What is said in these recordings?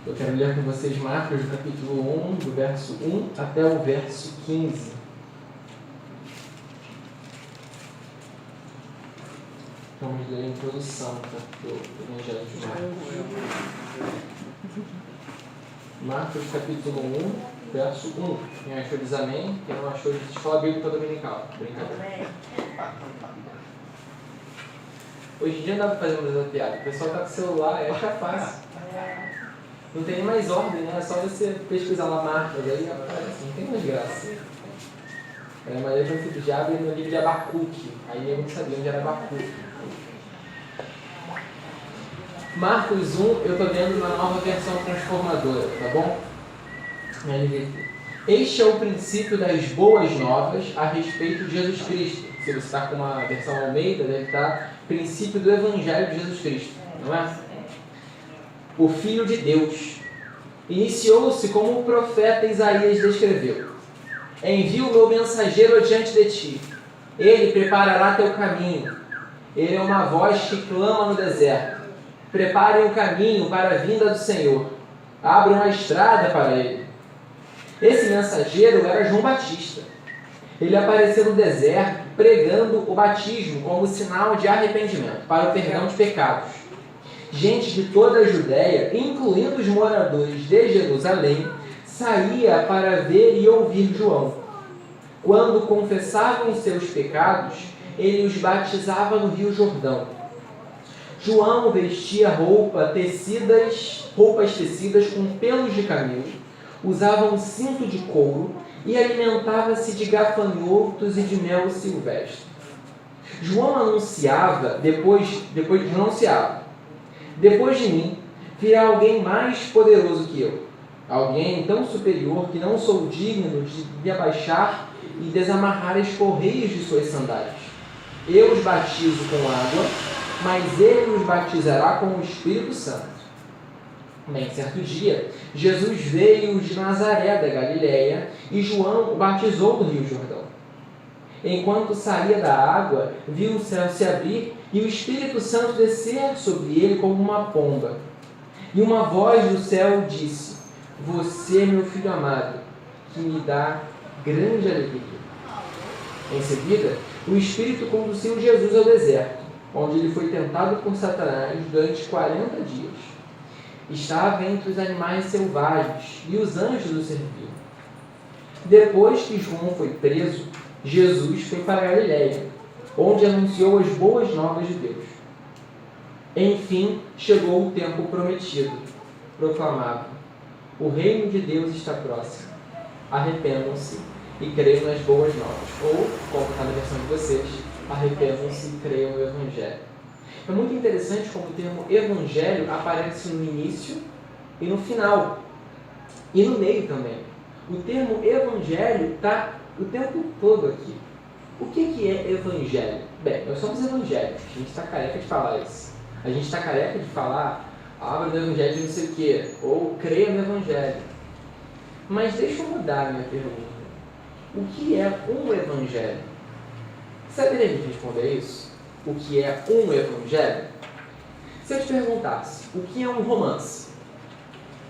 Eu quero ler com vocês Marcos, do capítulo 1, do verso 1 até o verso 15. Vamos ler a introdução do Evangelho de Marcos. Marcos, capítulo 1, verso 1. Quem achou diz amém. Quem não achou diz fala bíblica dominical. Brincadeira. Hoje em dia não dá pra fazer mais essa piada. O pessoal tá com o celular, acha fácil. Não tem nem mais ordem, né? É só você pesquisar lá Marcos, aí aparece. Não tem mais graça. Mas eu já fui diabo no livro de Abacuque. Aí eu não sabia onde era Abacuque. Marcos 1, eu estou lendo na nova versão transformadora, tá bom? Este é o princípio das boas novas a respeito de Jesus Cristo. Se você está com uma versão Almeida, deve estar princípio do Evangelho de Jesus Cristo, não é? O Filho de Deus. Iniciou-se como o profeta Isaías descreveu. Envio o meu mensageiro adiante de ti. Ele preparará teu caminho. Ele é uma voz que clama no deserto. Preparem o caminho para a vinda do Senhor. Abram a estrada para ele. Esse mensageiro era João Batista. Ele apareceu no deserto pregando o batismo como sinal de arrependimento para o perdão de pecados. Gente de toda a Judéia, incluindo os moradores de Jerusalém, saía para ver e ouvir João. Quando confessavam os seus pecados, ele os batizava no Rio Jordão. João vestia roupas tecidas com pelos de camelo, usava um cinto de couro e alimentava-se de gafanhotos e de mel silvestre. João anunciava, depois de mim, virá alguém mais poderoso que eu, alguém tão superior que não sou digno de me abaixar e desamarrar as correias de suas sandálias. Eu os batizo com água, mas ele os batizará com o Espírito Santo. Bem, certo dia, Jesus veio de Nazaré da Galileia e João o batizou no Rio Jordão. Enquanto saía da água, viu o céu se abrir e o Espírito Santo descer sobre ele como uma pomba. E uma voz do céu disse: Você é meu Filho amado, que me dá grande alegria. Em seguida, o Espírito conduziu Jesus ao deserto, onde ele foi tentado por Satanás durante 40 dias. Estava entre os animais selvagens e os anjos o serviam. Depois que João foi preso, Jesus foi para a Galileia, onde anunciou as boas novas de Deus. Enfim, chegou o tempo prometido. Proclamava: O reino de Deus está próximo. Arrependam-se e creiam nas boas novas. Ou, como está na versão de vocês, arrependam-se e creiam no Evangelho. É muito interessante como o termo Evangelho aparece no início e no final. E no meio também. O termo Evangelho está o tempo todo aqui. O que é Evangelho? Bem, nós somos evangélicos. A gente está careca de falar isso. A gente está careca de falar abra no Evangelho de não sei o quê, ou creia no Evangelho. Mas deixa eu mudar a minha pergunta. O que é um Evangelho? Saberia me responder isso? O que é um Evangelho? Se eu te perguntasse, o que é um romance?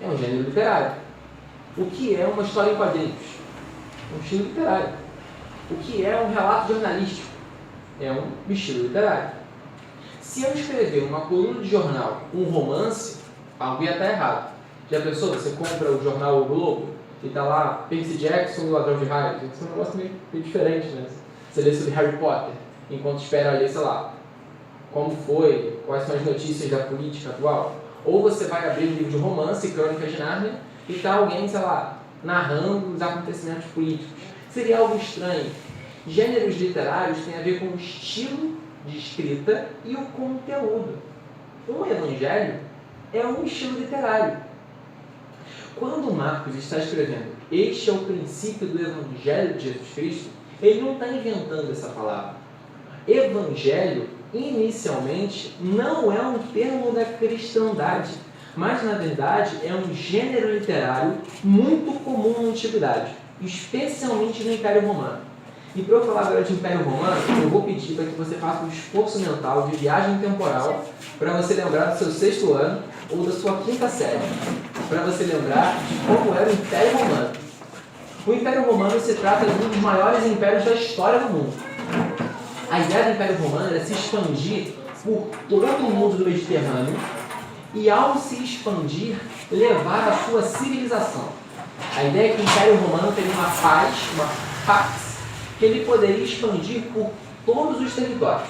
É um gênero literário. O que é uma história em quadrinhos? Um estilo literário. O que é um relato jornalístico? É um estilo literário. Se eu escrever uma coluna de jornal, um romance, algo ia estar errado. Já pensou? Você compra o jornal O Globo e está lá Percy Jackson e o Ladrão de Raios. Isso é um negócio meio diferente, né? Você lê sobre Harry Potter, enquanto espera ler, sei lá, como foi, quais são as notícias da política atual. Ou você vai abrir um livro de romance, Crônicas de Nárnia, e está alguém, sei lá, narrando os acontecimentos políticos. Seria algo estranho. Gêneros literários têm a ver com o estilo de escrita e o conteúdo. Um evangelho é um estilo literário. Quando Marcos está escrevendo este é o princípio do Evangelho de Jesus Cristo, ele não está inventando essa palavra. Evangelho, inicialmente, não é um termo da cristandade, mas, na verdade, é um gênero literário muito comum na Antiguidade, especialmente no Império Romano. E para eu falar agora de Império Romano, eu vou pedir para que você faça um esforço mental de viagem temporal para você lembrar do seu 6º ano ou da sua quinta série, para você lembrar de como era o Império Romano. O Império Romano se trata de um dos maiores impérios da história do mundo. A ideia do Império Romano era se expandir por todo o mundo do Mediterrâneo e, ao se expandir, levar a sua civilização. A ideia é que o Império Romano teria uma pax, que ele poderia expandir por todos os territórios.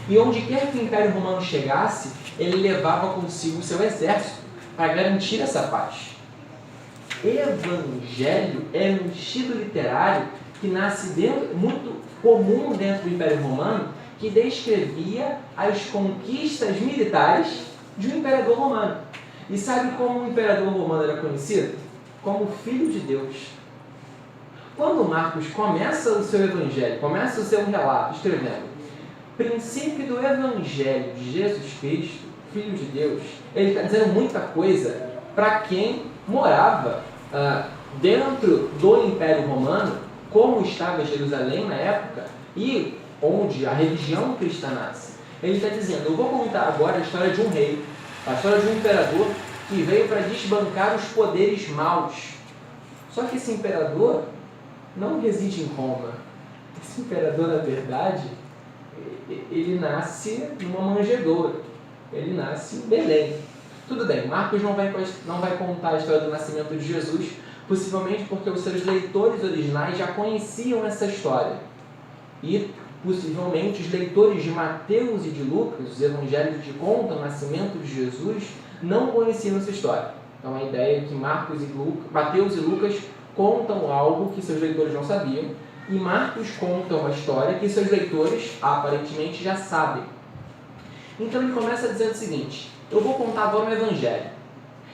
E onde quer que o Império Romano chegasse, ele levava consigo o seu exército para garantir essa paz. Evangelho é um estilo literário que nasce muito comum dentro do Império Romano, que descrevia as conquistas militares de um imperador romano. E sabe como o imperador romano era conhecido? Como Filho de Deus. Quando Marcos começa o seu evangelho, começa o seu relato escrevendo princípio do evangelho de Jesus Cristo, Filho de Deus, ele está dizendo muita coisa para quem morava dentro do Império Romano, como estava Jerusalém na época e onde a religião cristã nasce. Ele está dizendo, eu vou contar agora a história de um rei, a história de um imperador que veio para desbancar os poderes maus. Só que esse imperador não reside em Roma. Esse imperador, na verdade, ele nasce numa manjedoura. Ele nasce em Belém. Tudo bem, Marcos não vai contar a história do nascimento de Jesus, possivelmente porque os seus leitores originais já conheciam essa história. E, possivelmente, os leitores de Mateus e de Lucas, os evangelhos que contam o nascimento de Jesus, não conheciam essa história. Então, a ideia é que Mateus e Lucas contam algo que seus leitores não sabiam, e Marcos conta uma história que seus leitores, aparentemente, já sabem. Então, ele começa dizendo o seguinte, eu vou contar agora um evangelho.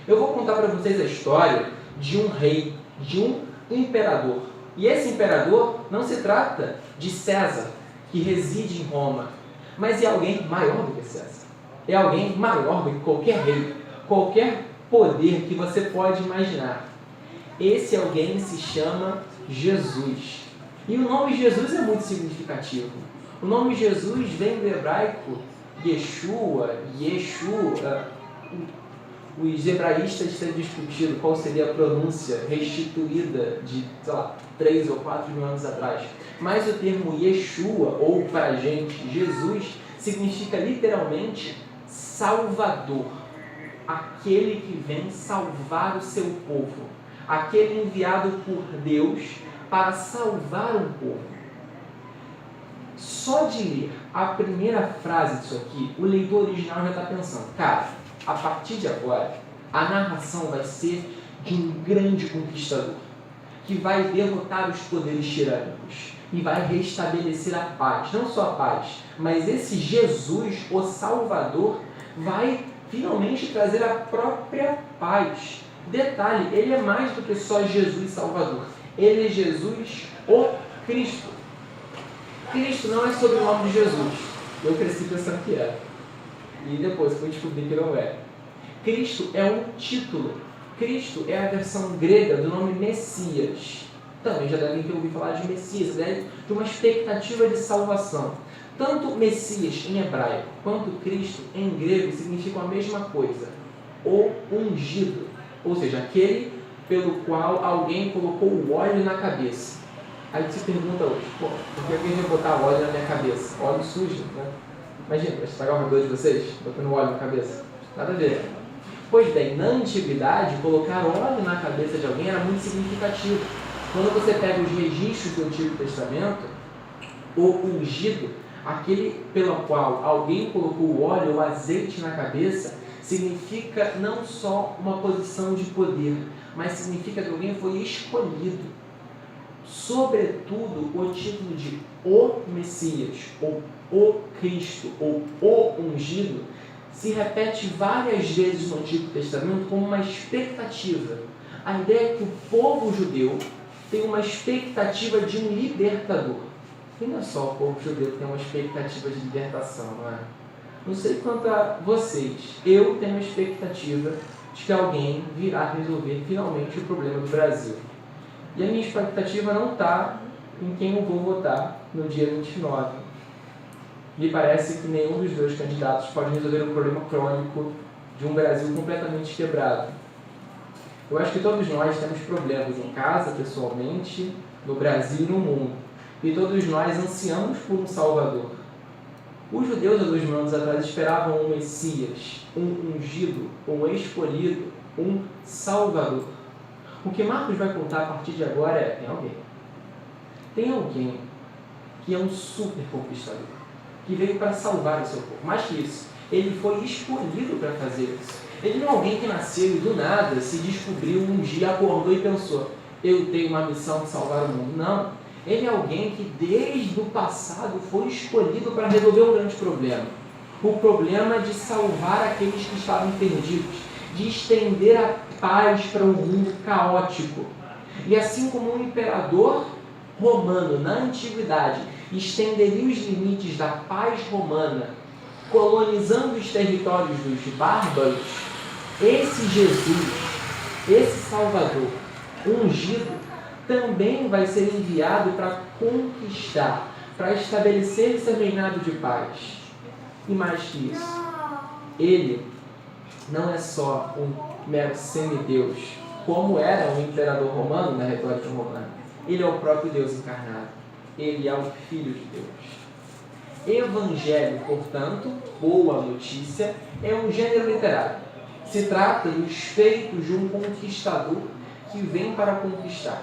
Eu vou contar para vocês a história de um rei, de um imperador. E esse imperador não se trata de César, que reside em Roma, mas é alguém maior do que César. É alguém maior do que qualquer rei, qualquer poder que você pode imaginar. Esse alguém se chama Jesus. E o nome Jesus é muito significativo. O nome Jesus vem do hebraico Yeshua. Os hebraístas têm discutido qual seria a pronúncia restituída de, 3 ou 4 mil anos atrás. Mas o termo Yeshua, ou para a gente, Jesus, significa literalmente Salvador. Aquele que vem salvar o seu povo. Aquele enviado por Deus para salvar um povo. Só de ler a primeira frase disso aqui, o leitor original já está pensando, cara, a partir de agora, a narração vai ser de um grande conquistador, que vai derrotar os poderes tirânicos e vai restabelecer a paz. Não só a paz, mas esse Jesus, o Salvador, vai finalmente trazer a própria paz. Detalhe, ele é mais do que só Jesus Salvador. Ele é Jesus, o Cristo. Cristo não é sobrenome de Jesus. Eu cresci pensando que era. E depois fui descobrir que não é. Cristo é um título. Cristo é a versão grega do nome Messias. Também já devem ter ouvido falar de Messias, de uma expectativa de salvação. Tanto Messias em hebraico quanto Cristo em grego significam a mesma coisa. O ungido. Ou seja, aquele pelo qual alguém colocou o óleo na cabeça. Aí você pergunta hoje, por que alguém vai botar óleo na minha cabeça? Óleo sujo, né? Imagina, vai estragar o cabelo de vocês, botando óleo na cabeça. Nada a ver. Pois bem, na antiguidade, colocar óleo na cabeça de alguém era muito significativo. Quando você pega os registros do Antigo Testamento, o ungido, aquele pelo qual alguém colocou o óleo ou azeite na cabeça, significa não só uma posição de poder, mas significa que alguém foi escolhido. Sobretudo, o título de o Messias, ou o Cristo, ou o ungido, se repete várias vezes no Antigo Testamento como uma expectativa. A ideia é que o povo judeu tem uma expectativa de um libertador. E não é só o povo judeu que tem uma expectativa de libertação, não é? Não sei quanto a vocês, eu tenho a expectativa de que alguém virá resolver finalmente o problema do Brasil. E a minha expectativa não está em quem eu vou votar no dia 29. Me parece que nenhum dos dois candidatos pode resolver o problema crônico de um Brasil completamente quebrado. Eu acho que todos nós temos problemas em casa, pessoalmente, no Brasil e no mundo. E todos nós ansiamos por um Salvador. Os judeus, há 2000 anos atrás, esperavam um Messias, um ungido, um escolhido, um Salvador. O que Marcos vai contar a partir de agora é: tem alguém que é um super conquistador, que veio para salvar o seu povo. Mais que isso, ele foi escolhido para fazer isso. Ele não é alguém que nasceu e do nada se descobriu um dia, acordou e pensou: eu tenho uma missão de salvar o mundo. Não. Ele é alguém que desde o passado foi escolhido para resolver um grande problema. O problema de salvar aqueles que estavam perdidos, de estender a paz para um mundo caótico. E assim como um imperador romano na antiguidade estenderia os limites da paz romana, colonizando os territórios dos bárbaros, esse Jesus, esse Salvador ungido, também vai ser enviado para conquistar, para estabelecer seu reinado de paz. E mais que isso, ele não é só um mero semideus, como era um imperador romano na retórica romana. Ele é o próprio Deus encarnado. Ele é o Filho de Deus. Evangelho, portanto, boa notícia, é um gênero literário. Se trata dos feitos de um conquistador que vem para conquistar.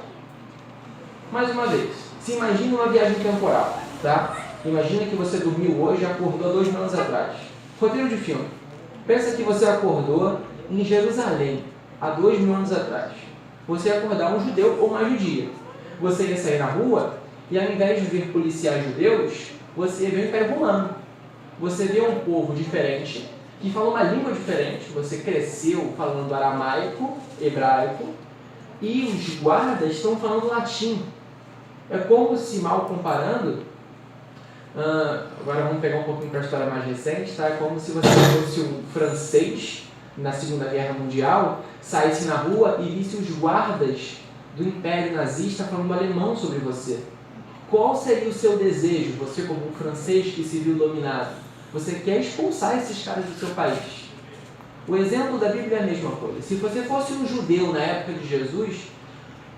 Mais uma vez, se imagine uma viagem temporal, tá? Imagina que você dormiu hoje e acordou 2000 anos atrás. Roteiro de filme. Pensa que você acordou em Jerusalém, há 2000 anos atrás. Você ia acordar um judeu ou uma judia. Você ia sair na rua e, ao invés de ver policiais judeus, você ia ver o Império Romano. Você vê um povo diferente, que fala uma língua diferente. Você cresceu falando aramaico, hebraico, e os guardas estão falando latim. É como se, mal comparando, agora vamos pegar um pouquinho para a história mais recente, tá? É como se você fosse um francês na Segunda Guerra Mundial, saísse na rua e visse os guardas do Império Nazista falando alemão sobre você. Qual seria o seu desejo, você como um francês que se viu dominado? Você quer expulsar esses caras do seu país. O exemplo da Bíblia é a mesma coisa. Se você fosse um judeu na época de Jesus,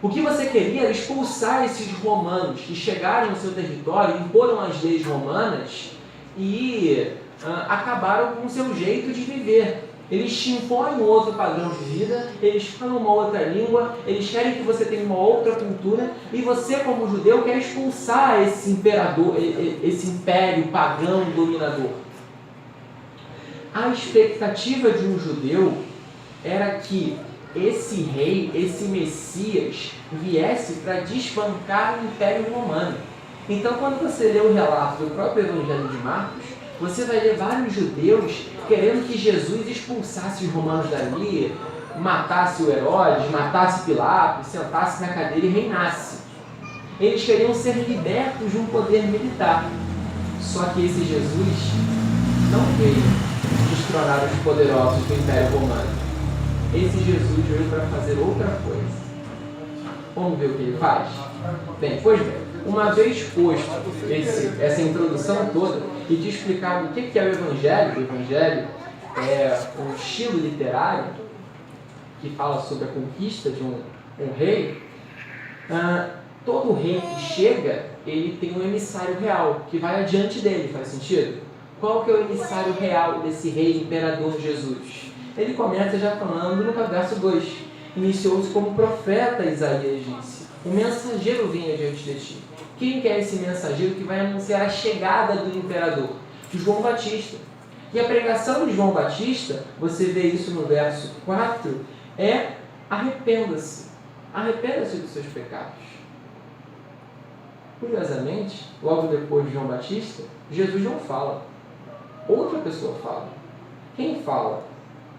o que você queria era expulsar esses romanos que chegaram no seu território, imporam as leis romanas e acabaram com o seu jeito de viver. Eles te impõem um outro padrão de vida, eles falam uma outra língua, eles querem que você tenha uma outra cultura, e você, como judeu, quer expulsar esse imperador, esse império pagão dominador. A expectativa de um judeu era que esse rei, esse Messias, viesse para desbancar o Império Romano. Então, quando você lê o relato do próprio Evangelho de Marcos, você vai ler vários judeus querendo que Jesus expulsasse os romanos dali, matasse o Herodes, matasse Pilatos, sentasse na cadeira e reinasse. Eles queriam ser libertos de um poder militar. Só que esse Jesus não veio destronar os poderosos do Império Romano. Esse Jesus veio para fazer outra coisa. Vamos ver o que ele faz? Bem, pois bem, uma vez posto essa introdução toda e te explicado o que é o Evangelho é um estilo literário que fala sobre a conquista de um rei. Todo rei que chega, ele tem um emissário real que vai adiante dele, faz sentido? Qual que é o emissário real desse rei imperador Jesus? Ele começa já falando no verso 2. Iniciou-se como profeta, Isaías disse: o mensageiro vem adiante de ti. Quem que é esse mensageiro que vai anunciar a chegada do imperador? João Batista. E a pregação de João Batista, você vê isso no verso 4, é: arrependa-se. Arrependa-se dos seus pecados. Curiosamente, logo depois de João Batista, Jesus não fala. Outra pessoa fala. Quem fala?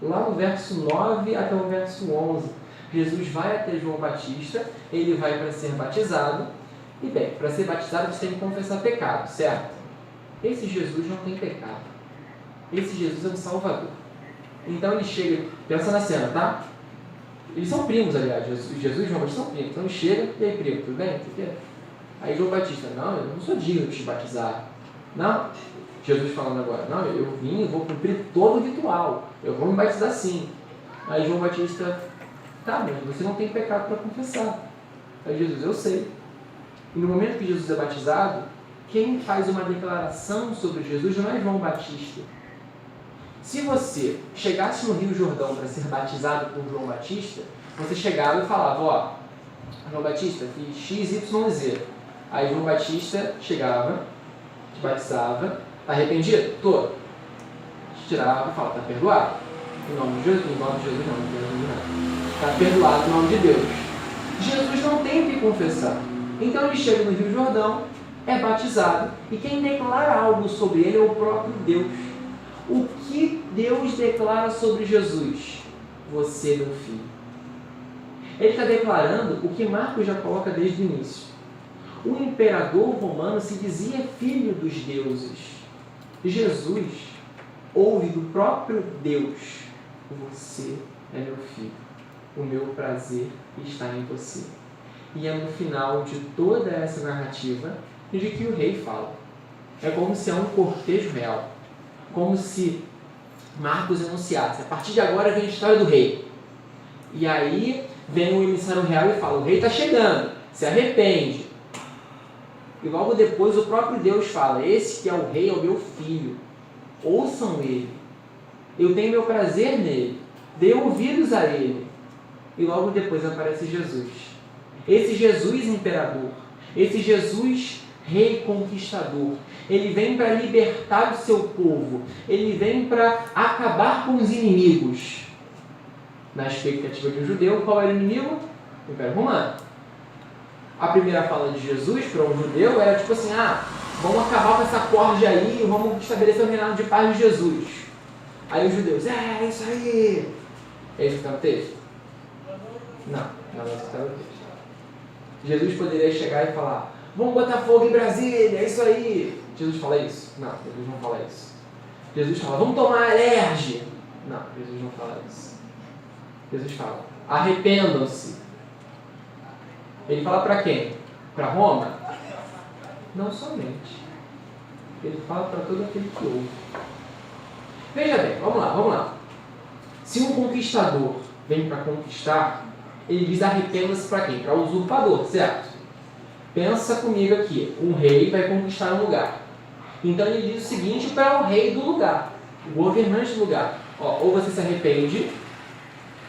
Lá no verso 9 até o verso 11, Jesus vai até João Batista, ele vai para ser batizado, e bem, para ser batizado você tem que confessar pecado, certo? Esse Jesus não tem pecado. Esse Jesus é um Salvador. Então ele chega, pensa na cena, tá? Eles são primos, aliás, Jesus e João Batista são primos. Então ele chega, e aí primo, tudo bem? Aí João Batista: não, eu não sou digno de te batizar. Não? Jesus falando agora, não, eu vim, vou cumprir todo o ritual, eu vou me batizar sim. Aí João Batista, tá, mas você não tem pecado para confessar. Aí Jesus, eu sei. E no momento que Jesus é batizado, quem faz uma declaração sobre Jesus não é João Batista. Se você chegasse no Rio Jordão para ser batizado por João Batista, você chegava e falava, ó, João Batista, fiz X, Y, Z. Aí João Batista chegava, te batizava, tá arrependido? Tô. Te tirava e falava, tá perdoado. Em nome de Jesus, não. Tá perdoado em nome de Deus. Jesus não tem o que confessar. Então ele chega no Rio Jordão, é batizado, e quem declara algo sobre ele é o próprio Deus. O que Deus declara sobre Jesus? Você, meu filho. Ele está declarando o que Marcos já coloca desde o início. O imperador romano se dizia filho dos deuses. Jesus ouve do próprio Deus: você é meu filho, o meu prazer está em você. E é no final de toda essa narrativa de que o rei fala. É como se é um cortejo real. Como se Marcos enunciasse, a partir de agora vem a história do rei. E aí vem o emissário real e fala, o rei está chegando, se arrepende. E logo depois o próprio Deus fala, esse que é o rei é o meu filho, ouçam ele, eu tenho meu prazer nele, dê ouvidos a ele. E logo depois aparece Jesus. Esse Jesus imperador, esse Jesus rei conquistador, ele vem para libertar o seu povo, ele vem para acabar com os inimigos. Na expectativa de um judeu, qual era o inimigo? O Império Romano. A primeira fala de Jesus para um judeu era tipo assim, vamos acabar com essa corja aí e vamos estabelecer o reinado de paz de Jesus. Aí os judeus, é isso aí. É isso que está no texto? Não é isso que está no texto. Jesus poderia chegar e falar, vamos botar fogo em Brasília, é isso aí. Jesus fala isso? Não, Jesus não fala isso. Jesus fala, vamos tomar alergia. Não, Jesus não fala isso. Jesus fala, arrependam-se. Ele fala para quem? Para Roma? Não somente. Ele fala para todo aquele que ouve. Veja bem, vamos lá. Se um conquistador vem para conquistar, ele diz arrependa-se para quem? Para o usurpador, certo? Pensa comigo aqui, um rei vai conquistar um lugar. Então ele diz o seguinte para o rei do lugar, o governante do lugar. Ou você se arrepende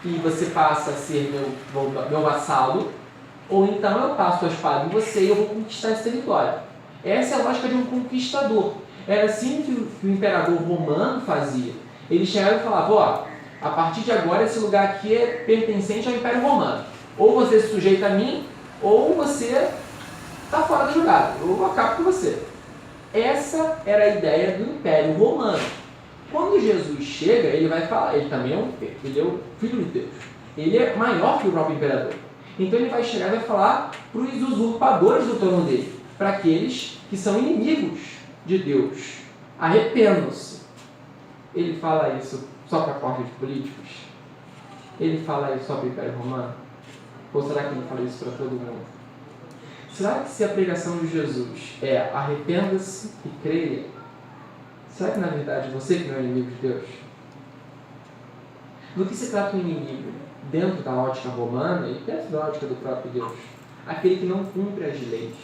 e você passa a ser meu vassalo, ou então eu passo a espada em você e eu vou conquistar esse território. Essa é a lógica de um conquistador. Era assim que o imperador romano fazia. Ele chegava e falava, a partir de agora esse lugar aqui é pertencente ao Império Romano. Ou você se sujeita a mim, ou você está fora da jogada, eu acabo com você. Essa era a ideia do Império Romano. Quando Jesus chega, ele vai falar, ele também é o Filho de Deus. Ele é maior que o próprio imperador. Então ele vai chegar e vai falar para os usurpadores do trono dele, para aqueles que são inimigos de Deus. Arrependam-se. Ele fala isso só para cortes políticos? Ele fala isso só para o Império Romano? Ou será que ele fala isso para todo mundo? Será que se a pregação de Jesus é arrependa-se e creia, será que na verdade você que não é inimigo de Deus? Do que se trata um inimigo dentro da ótica romana e dentro da ótica do próprio Deus? Aquele que não cumpre as leis.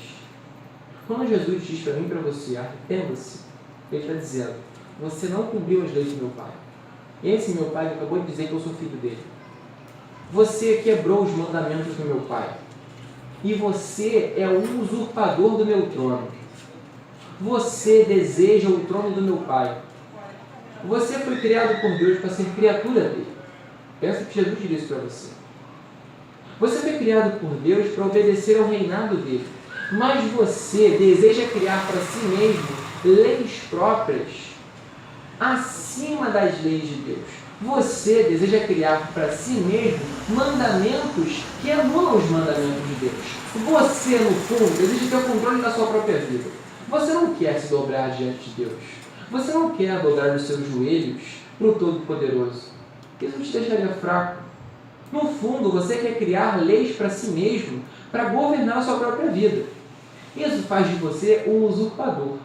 Quando Jesus diz para mim e para você, arrependa-se, ele está dizendo, você não cumpriu as leis do meu Pai. Esse meu Pai acabou de dizer que eu sou filho dele. Você quebrou os mandamentos do meu Pai. E você é o usurpador do meu trono. Você deseja o trono do meu Pai. Você foi criado por Deus para ser criatura dele. Pensa que Jesus disse para você. Você foi criado por Deus para obedecer ao reinado dele. Mas você deseja criar para si mesmo leis próprias acima das leis de Deus. Você deseja criar para si mesmo mandamentos que anulam os mandamentos de Deus. Você, no fundo, deseja ter o controle da sua própria vida. Você não quer se dobrar diante de Deus. Você não quer dobrar os seus joelhos para o Todo-Poderoso. Isso te deixaria fraco. No fundo, você quer criar leis para si mesmo, para governar a sua própria vida. Isso faz de você um usurpador.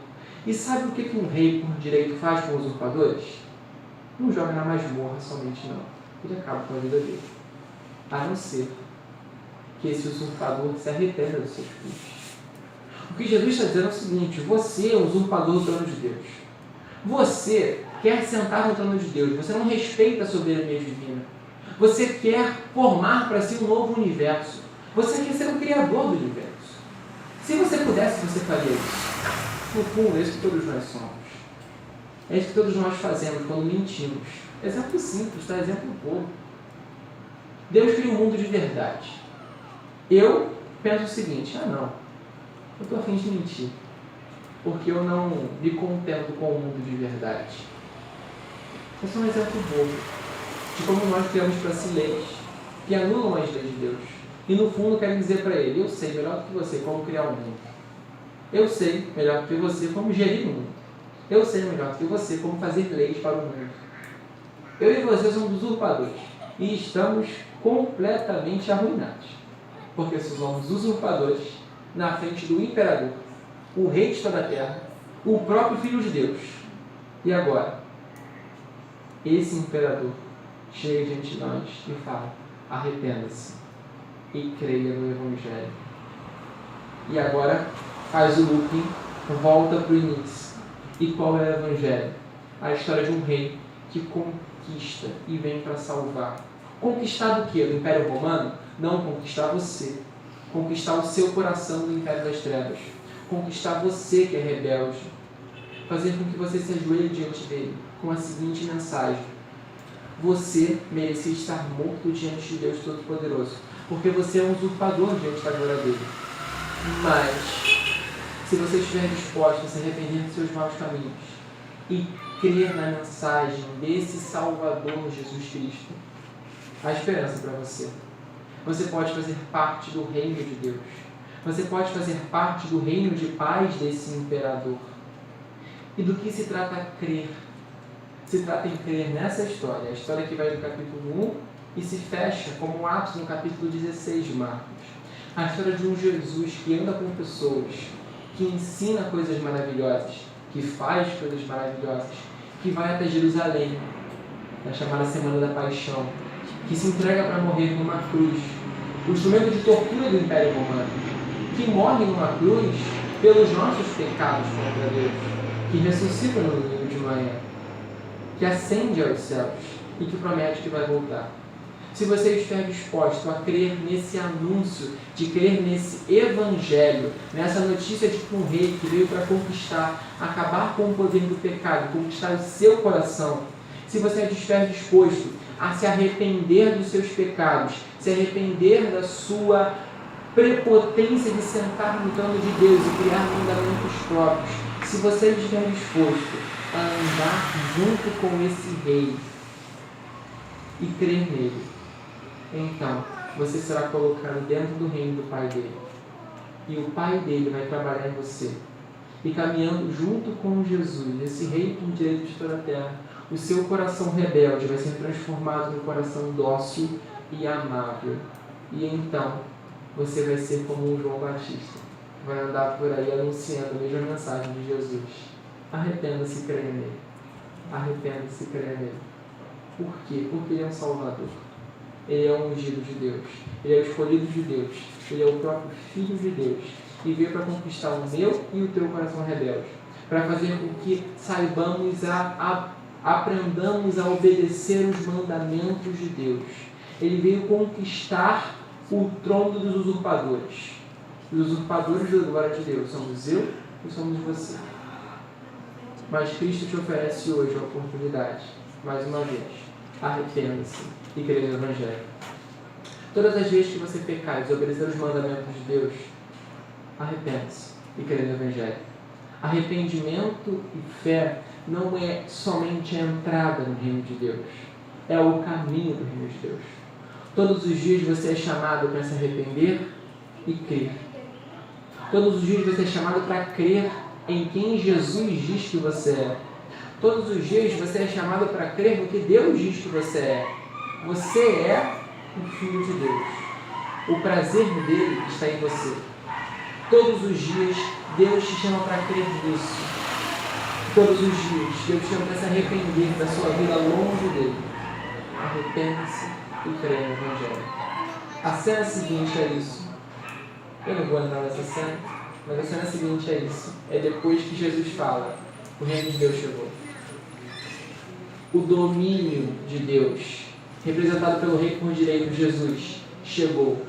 E sabe o que um rei por direito faz com usurpadores? Não joga na masmorra somente, não. Ele acaba com a vida dele. A não ser que esse usurpador se arrependa dos seus filhos. O que Jesus está dizendo é o seguinte: você é o usurpador do trono de Deus. Você quer sentar no trono de Deus. Você não respeita a soberania divina. Você quer formar para si um novo universo. Você quer ser o criador do universo. Se você pudesse, você faria isso. No fundo, é isso que todos nós somos. É isso que todos nós fazemos quando mentimos. Exemplo simples, tá? Exemplo pouco. Deus cria um mundo de verdade. Eu penso o seguinte: não, eu estou a fim de mentir, porque eu não me contento com o mundo de verdade. Esse é um exemplo bobo de como nós criamos para si leis que anulam as leis de Deus. E no fundo querem dizer para ele: eu sei melhor do que você como criar o mundo. Eu sei melhor do que você como gerir o mundo. Eu sei melhor do que você como fazer leis para o mundo. Eu e você somos usurpadores e estamos completamente arruinados, porque somos usurpadores na frente do imperador, o rei de toda a terra, o próprio Filho de Deus. E agora, esse imperador chega diante de nós e fala: arrependa-se e creia no Evangelho. E agora faz o looping, volta para o início. E qual é o Evangelho? A história de um rei que conquista e vem para salvar. Conquistar do quê? Do Império Romano? Não, conquistar você. Conquistar o seu coração do Império das Trevas. Conquistar você que é rebelde. Fazer com que você se ajoelhe diante dele com a seguinte mensagem: você merecia estar morto diante de Deus Todo-Poderoso, porque você é um usurpador diante da glória dele. Mas, se você estiver disposto a se arrepender dos seus maus caminhos e crer na mensagem desse Salvador Jesus Cristo, há esperança para você. Você pode fazer parte do reino de Deus. Você pode fazer parte do reino de paz desse imperador. E do que se trata crer? Se trata em crer nessa história, a história que vai do capítulo 1 e se fecha como um ápice no capítulo 16 de Marcos. A história de um Jesus que anda com pessoas, que ensina coisas maravilhosas, que faz coisas maravilhosas, que vai até Jerusalém, na chamada Semana da Paixão, que se entrega para morrer numa cruz, o instrumento de tortura do Império Romano, que morre numa cruz pelos nossos pecados contra Deus, que ressuscita no domingo de manhã, que ascende aos céus e que promete que vai voltar. Se você estiver disposto a crer nesse anúncio, de crer nesse evangelho, nessa notícia de um rei que veio para conquistar, acabar com o poder do pecado, conquistar o seu coração, se você estiver disposto a se arrepender dos seus pecados, se arrepender da sua prepotência de sentar no trono de Deus e criar mandamentos próprios, se você estiver disposto a andar junto com esse rei e crer nele, então você será colocado dentro do reino do Pai dele. E o Pai dele vai trabalhar em você. E caminhando junto com Jesus, esse rei com direito de toda a terra, o seu coração rebelde vai ser transformado num coração dócil e amável. E então você vai ser como um João Batista, vai andar por aí anunciando a mesma mensagem de Jesus. Arrependa-se e creia nele. Arrependa-se e creia nele. Por quê? Porque ele é um Salvador. Ele é o ungido de Deus. Ele é o escolhido de Deus. Ele é o próprio Filho de Deus. E veio para conquistar o meu e o teu coração rebelde. Para fazer com que saibamos, aprendamos a obedecer os mandamentos de Deus. Ele veio conquistar o trono dos usurpadores. Os usurpadores da glória de Deus somos eu e somos você. Mas Cristo te oferece hoje a oportunidade, mais uma vez, arrependa-se e creia no Evangelho. Todas as vezes que você pecar e desobedecer os mandamentos de Deus, arrependa-se e creia no Evangelho. Arrependimento e fé não é somente a entrada no reino de Deus, é o caminho do reino de Deus. Todos os dias você é chamado para se arrepender e crer. Todos os dias você é chamado para crer em quem Jesus diz que você é. Todos os dias você é chamado para crer no que Deus diz que você é. Você é o Filho de Deus. O prazer dele está em você. Todos os dias Deus te chama para crer nisso. Todos os dias, Deus chama para se arrepender da sua vida longe dele. Arrependa-se e creia no Evangelho. A cena seguinte é isso. Eu não vou entrar nessa cena, mas a cena seguinte é isso. É depois que Jesus fala, o reino de Deus chegou. O domínio de Deus, representado pelo rei por direito, Jesus, chegou.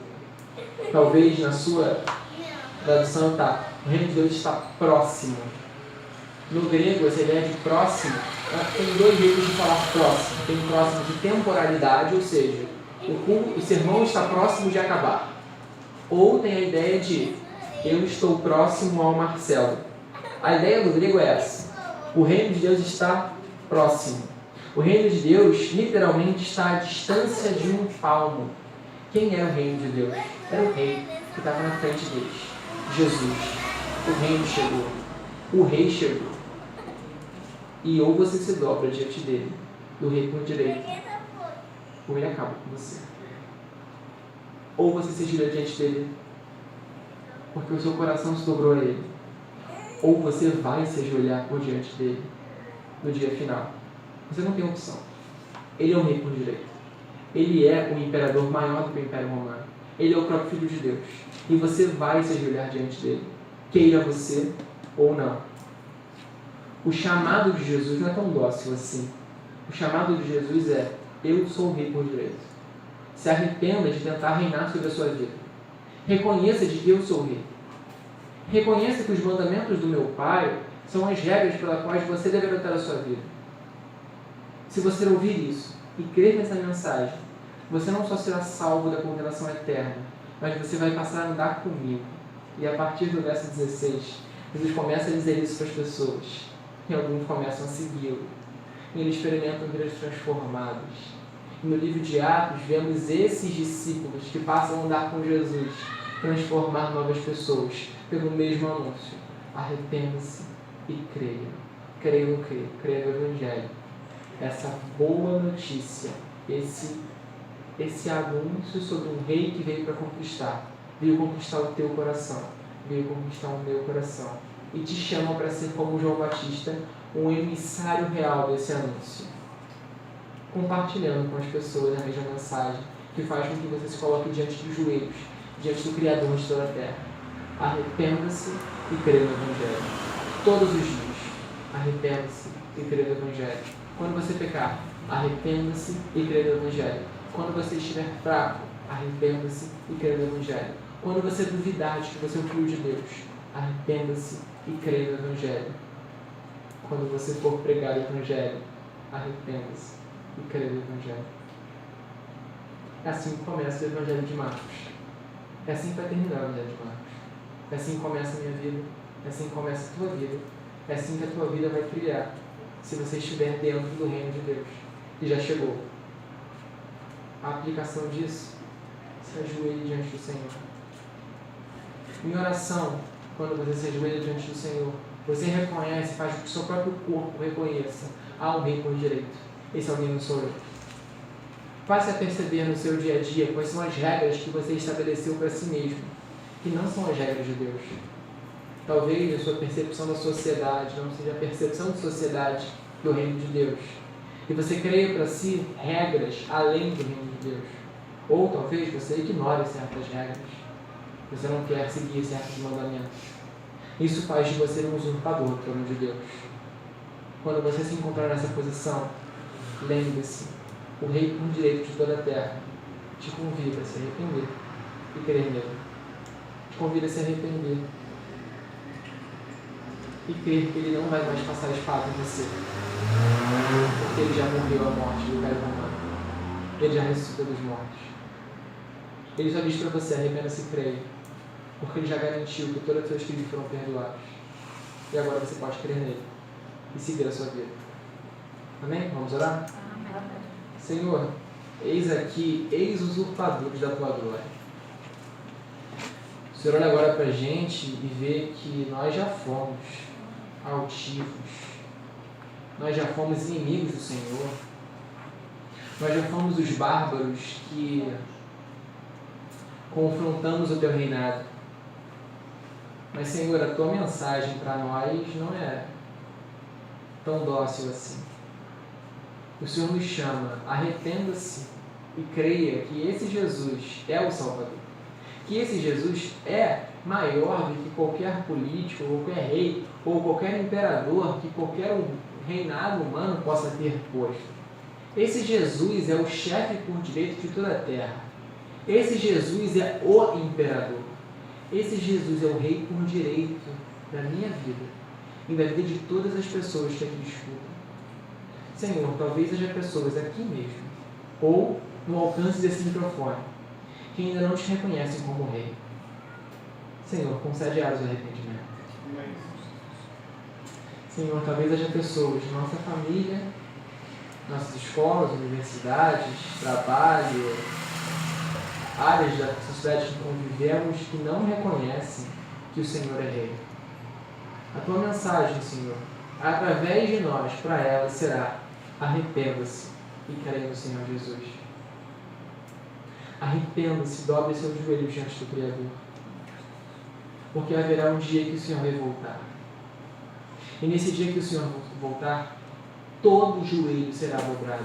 Talvez na sua tradução está, o reino de Deus está próximo. No grego, essa ideia de próximo, tem dois jeitos de falar próximo. Tem próximo de temporalidade, ou seja, o sermão está próximo de acabar. Ou tem a ideia de eu estou próximo ao Marcelo. A ideia do grego é essa. O reino de Deus está próximo. O reino de Deus literalmente está à distância de um palmo. Quem era o reino de Deus? Era o rei que estava na frente deles. Jesus. O reino chegou. O rei chegou. E ou você se dobra diante dele, do rei por direito, ou ele acaba com você. Ou você se gira diante dele, porque o seu coração se dobrou a ele. Ou você vai se ajoelhar por diante dele, no dia final. Você não tem opção. Ele é o rei por direito. Ele é o imperador maior do que o Império Romano. Ele é o próprio Filho de Deus. E você vai se ajoelhar diante dele, queira você ou não. O chamado de Jesus não é tão dócil assim. O chamado de Jesus é: eu sou o rei por direito. Se arrependa de tentar reinar sobre a sua vida. Reconheça de que eu sou o rei. Reconheça que os mandamentos do meu Pai são as regras pelas quais você deve adotar a sua vida. Se você ouvir isso e crer nessa mensagem, você não só será salvo da condenação eterna, mas você vai passar a andar comigo. E a partir do verso 16, Jesus começa a dizer isso para as pessoas. E alguns começam a segui-lo. E eles experimentam vidas transformadas. E no livro de Atos, vemos esses discípulos que passam a andar com Jesus, transformar novas pessoas pelo mesmo anúncio. Arrependa-se e creia. Creia no quê? Creia no Evangelho. Essa boa notícia, esse anúncio sobre um rei que veio para conquistar. Veio conquistar o teu coração. Veio conquistar o meu coração. E te chamam para ser, como João Batista, um emissário real desse anúncio. Compartilhando com as pessoas a mesma mensagem, que faz com que você se coloque diante dos joelhos, diante do Criador de toda a terra. Arrependa-se e creia no Evangelho. Todos os dias, arrependa-se e creia no Evangelho. Quando você pecar, arrependa-se e creia no Evangelho. Quando você estiver fraco, arrependa-se e creia no Evangelho. Quando você duvidar de que você é o Filho de Deus, arrependa-se e creia no Evangelho. Quando você for pregar o Evangelho, arrependa-se e creia no Evangelho. É assim que começa o Evangelho de Marcos. É assim que vai terminar o Evangelho de Marcos. É assim que começa a minha vida. É assim que começa a tua vida. É assim que a tua vida vai trilhar, se você estiver dentro do reino de Deus, que já chegou. A aplicação disso, se ajoelhe diante do Senhor. Em oração, quando você se ajoelha diante do Senhor, você reconhece, faz com que o seu próprio corpo reconheça: há um rei por direito. Esse alguém não sou eu. Passe a perceber no seu dia a dia quais são as regras que você estabeleceu para si mesmo, que não são as regras de Deus. Talvez a sua percepção da sociedade não seja a percepção de sociedade do reino de Deus. E você cria para si regras além do reino de Deus. Ou talvez você ignore certas regras. Você não quer seguir certos mandamentos. Isso faz de você um usurpador do trono de Deus. Quando você se encontrar nessa posição, lembre-se, o rei por direito de toda a terra te convida a se arrepender e crer nele. Te convida a se arrepender e crer que ele não vai mais passar a espada em você, porque ele já morreu a morte do Império Romano. Ele já ressuscitou dos mortos. Ele só diz para você: arrependa-se e creia, porque ele já garantiu que todos os seus crimes foram perdoados. E agora você pode crer nele e seguir a sua vida. Amém? Vamos orar? Amém. Senhor, eis aqui, eis os usurpadores da tua glória. O Senhor olha agora para a gente e vê que nós já fomos altivos, nós já fomos inimigos do Senhor, nós já fomos os bárbaros que confrontamos o teu reinado. Mas, Senhor, a tua mensagem para nós não é tão dócil assim. O Senhor nos chama, arrependa-se e creia que esse Jesus é o Salvador. Que esse Jesus é maior do que qualquer político, qualquer rei, ou qualquer imperador que qualquer reinado humano possa ter posto. Esse Jesus é o chefe por direito de toda a terra. Esse Jesus é o imperador. Esse Jesus é o rei por direito da minha vida e da vida de todas as pessoas que aqui escutam. Senhor, talvez haja pessoas aqui mesmo, ou no alcance desse microfone, que ainda não te reconhecem como rei. Senhor, concede a elas o arrependimento. Senhor, talvez haja pessoas de nossa família, nossas escolas, universidades, trabalho, áreas da sociedade que convivemos que não reconhecem que o Senhor é rei. A tua mensagem, Senhor, através de nós, para elas será: arrependa-se e creia no Senhor Jesus. Arrependa-se, dobre seus joelhos diante do Criador. Porque haverá um dia que o Senhor vai voltar. E nesse dia que o Senhor voltar, todo joelho será dobrado.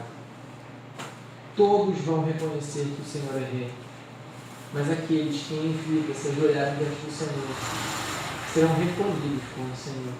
Todos vão reconhecer que o Senhor é rei. Mas aqueles que em vida se ajoelharem diante do Senhor serão recolhidos com o Senhor.